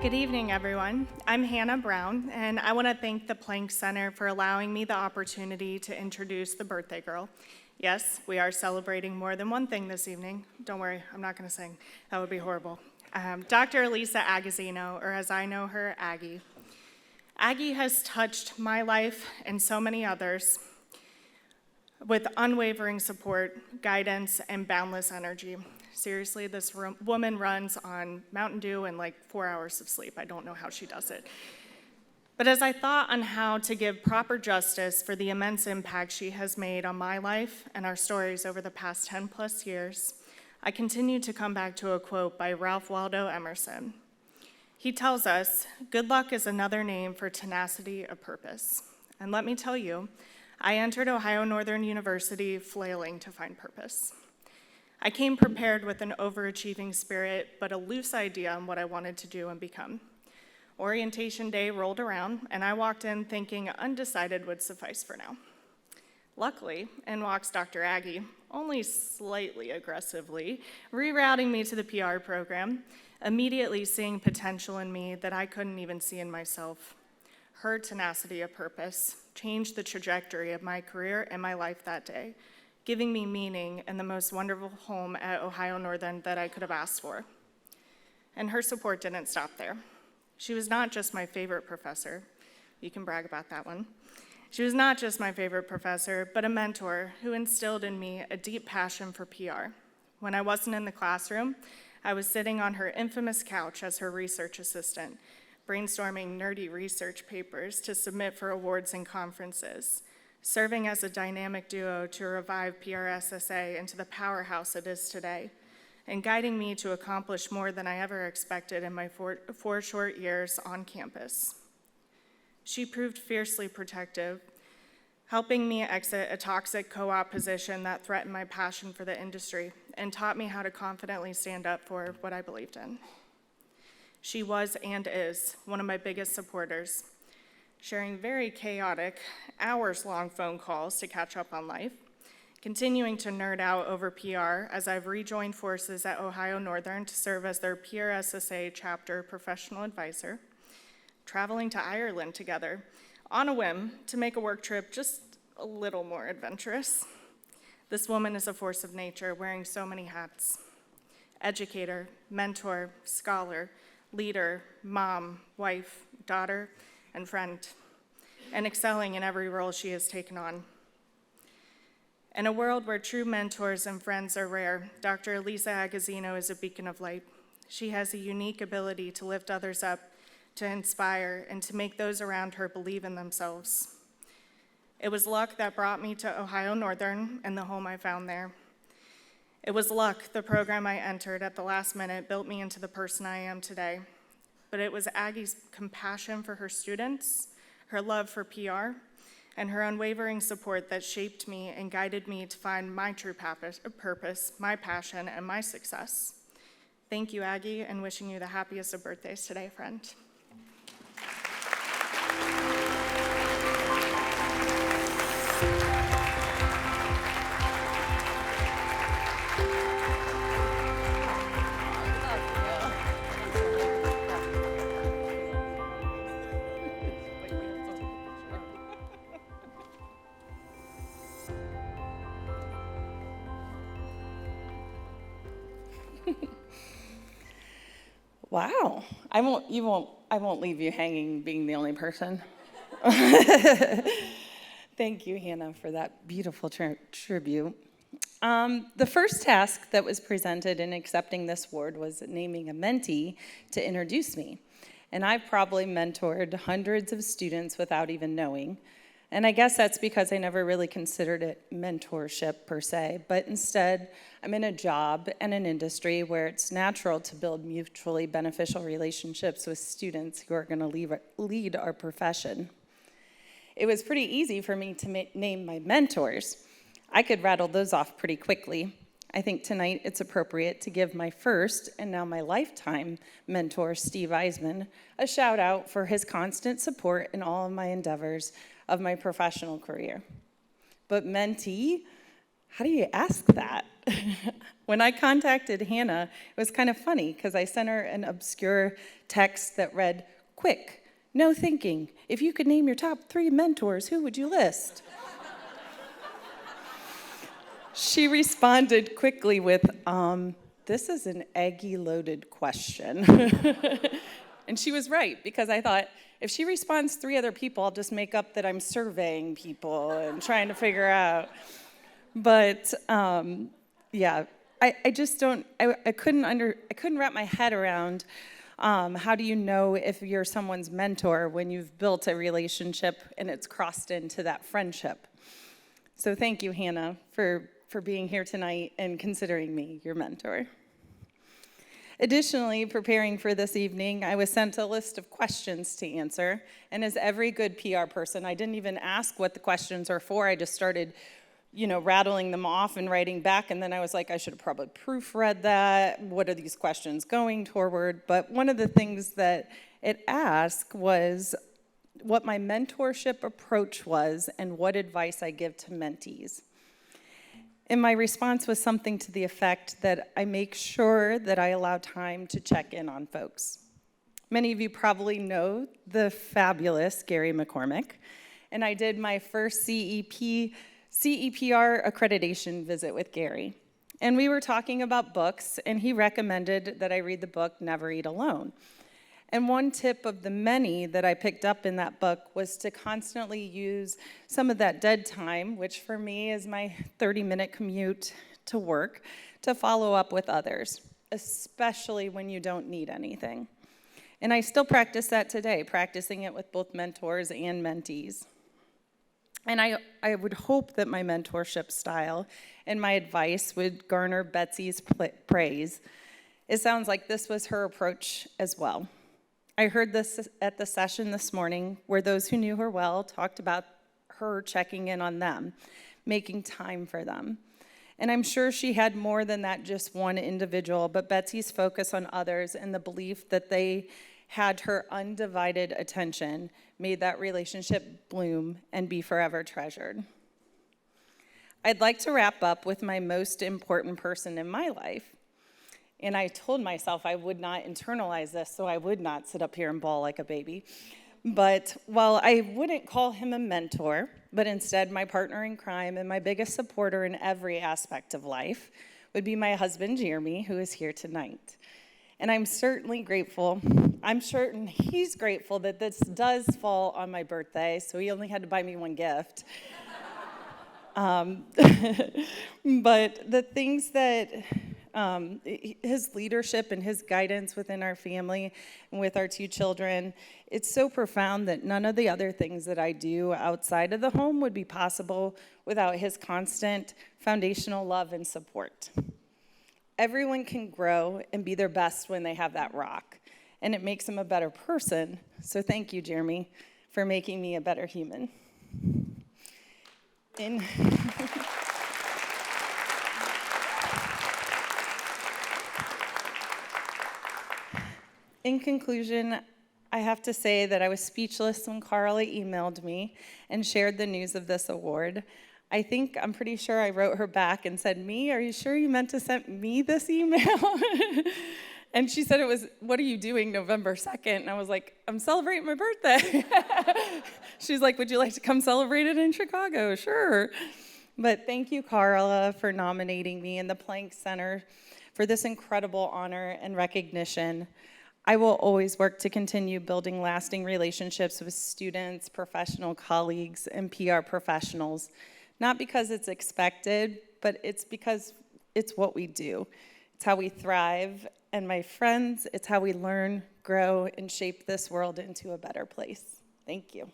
Good evening, everyone. I'm Hannah Brown, and I want to thank the PRSSA for allowing me the opportunity to introduce the birthday girl. Yes, we are celebrating more than one thing this evening. Don't worry, I'm not going to sing. That would be horrible. Dr. Alisa Agozzino, or as I know her, Aggie. Aggie has touched my life and so many others with unwavering support, guidance, and boundless energy. Seriously, this woman runs on Mountain Dew and like 4 hours of sleep. I don't know how she does it. But as I thought on how to give proper justice for the immense impact she has made on my life and our stories over the past 10 plus years, I continued to come back to a quote by Ralph Waldo Emerson. He tells us, "Good luck is another name for tenacity of purpose." And let me tell you, I entered Ohio Northern University flailing to find purpose. I came prepared with an overachieving spirit, but a loose idea on what I wanted to do and become. Orientation day rolled around, and I walked in thinking undecided would suffice for now. Luckily, in walks Dr. Aggie, only slightly aggressively, rerouting me to the PR program, immediately seeing potential in me that I couldn't even see in myself. Her tenacity of purpose changed the trajectory of my career and my life that day, giving me meaning and the most wonderful home at Ohio Northern that I could have asked for. And her support didn't stop there. She was not just my favorite professor. You can brag about that one. She was not just my favorite professor, but a mentor who instilled in me a deep passion for PR. When I wasn't in the classroom, I was sitting on her infamous couch as her research assistant, brainstorming nerdy research papers to submit for awards and conferences, serving as a dynamic duo to revive PRSSA into the powerhouse it is today, and guiding me to accomplish more than I ever expected in my four short years on campus. She proved fiercely protective, helping me exit a toxic co-op position that threatened my passion for the industry and taught me how to confidently stand up for what I believed in. She was and is one of my biggest supporters, sharing very chaotic, hours-long phone calls to catch up on life, continuing to nerd out over PR as I've rejoined forces at Ohio Northern to serve as their PRSSA chapter professional advisor, traveling to Ireland together on a whim to make a work trip just a little more adventurous. This woman is a force of nature wearing so many hats: educator, mentor, scholar, leader, mom, wife, daughter, and friend, and excelling in every role she has taken on. In a world where true mentors and friends are rare, Dr. Alisa Agozzino is a beacon of light. She has a unique ability to lift others up, to inspire, and to make those around her believe in themselves. It was luck that brought me to Ohio Northern and the home I found there. It was luck the program I entered at the last minute built me into the person I am today. But it was Aggie's compassion for her students, her love for PR, and her unwavering support that shaped me and guided me to find my true purpose, my passion, and my success. Thank you, Aggie, and wishing you the happiest of birthdays today, friend. Wow, I won't leave you hanging being the only person. Thank you, Hannah, for that beautiful tribute. The first task that was presented in accepting this award was naming a mentee to introduce me. And I've probably mentored hundreds of students without even knowing. And I guess that's because I never really considered it mentorship per se, but instead I'm in a job and an industry where it's natural to build mutually beneficial relationships with students who are going to lead our profession. It was pretty easy for me to name my mentors. I could rattle those off pretty quickly. I think tonight it's appropriate to give my first and now my lifetime mentor, Steve Eisman, a shout out for his constant support in all of my endeavors of my professional career. But mentee, how do you ask that? When I contacted Hannah, it was kind of funny because I sent her an obscure text that read, "Quick, no thinking. If you could name your top 3 mentors, who would you list?" She responded quickly with, "This is an eggy-loaded question." And she was right, because I thought, if she responds 3 other people, I'll just make up that I'm surveying people and trying to figure out. But yeah, I just don't. I couldn't wrap my head around how do you know if you're someone's mentor when you've built a relationship and it's crossed into that friendship. So thank you, Hannah, for being here tonight and considering me your mentor. Additionally, preparing for this evening, I was sent a list of questions to answer, and as every good PR person, I didn't even ask what the questions are for. I just started, rattling them off and writing back, and then I was like, I should have probably proofread that. What are these questions going toward? But one of the things that it asked was what my mentorship approach was and what advice I give to mentees. And my response was something to the effect that I make sure that I allow time to check in on folks. Many of you probably know the fabulous Gary McCormick, and I did my first CEPR accreditation visit with Gary. And we were talking about books, and he recommended that I read the book Never Eat Alone. And one tip of the many that I picked up in that book was to constantly use some of that dead time, which for me is my 30-minute commute to work, to follow up with others, especially when you don't need anything. And I still practice that today, practicing it with both mentors and mentees. And I would hope that my mentorship style and my advice would garner Betsy's praise. It sounds like this was her approach as well. I heard this at the session this morning where those who knew her well talked about her checking in on them, making time for them. And I'm sure she had more than that, just one individual, but Betsy's focus on others and the belief that they had her undivided attention made that relationship bloom and be forever treasured. I'd like to wrap up with my most important person in my life. And I told myself I would not internalize this, so I would not sit up here and bawl like a baby. But while I wouldn't call him a mentor, but instead my partner in crime and my biggest supporter in every aspect of life would be my husband, Jeremy, who is here tonight. And I'm certainly grateful. I'm certain he's grateful that this does fall on my birthday, so he only had to buy me one gift. But the things that his leadership and his guidance within our family and with our 2 children, it's so profound that none of the other things that I do outside of the home would be possible without his constant foundational love and support. Everyone can grow and be their best when they have that rock, and it makes them a better person. So thank you, Jeremy, for making me a better human. In conclusion, I have to say that I was speechless when Carla emailed me and shared the news of this award. I'm pretty sure I wrote her back and said, "Me, are you sure you meant to send me this email?" And she said it was, "What are you doing November 2nd? And I was like, "I'm celebrating my birthday." She's like, "Would you like to come celebrate it in Chicago?" Sure. But thank you, Carla, for nominating me and the PLANCCenter for this incredible honor and recognition. I will always work to continue building lasting relationships with students, professional colleagues, and PR professionals, not because it's expected, but it's because it's what we do. It's how we thrive, and my friends, it's how we learn, grow, and shape this world into a better place. Thank you.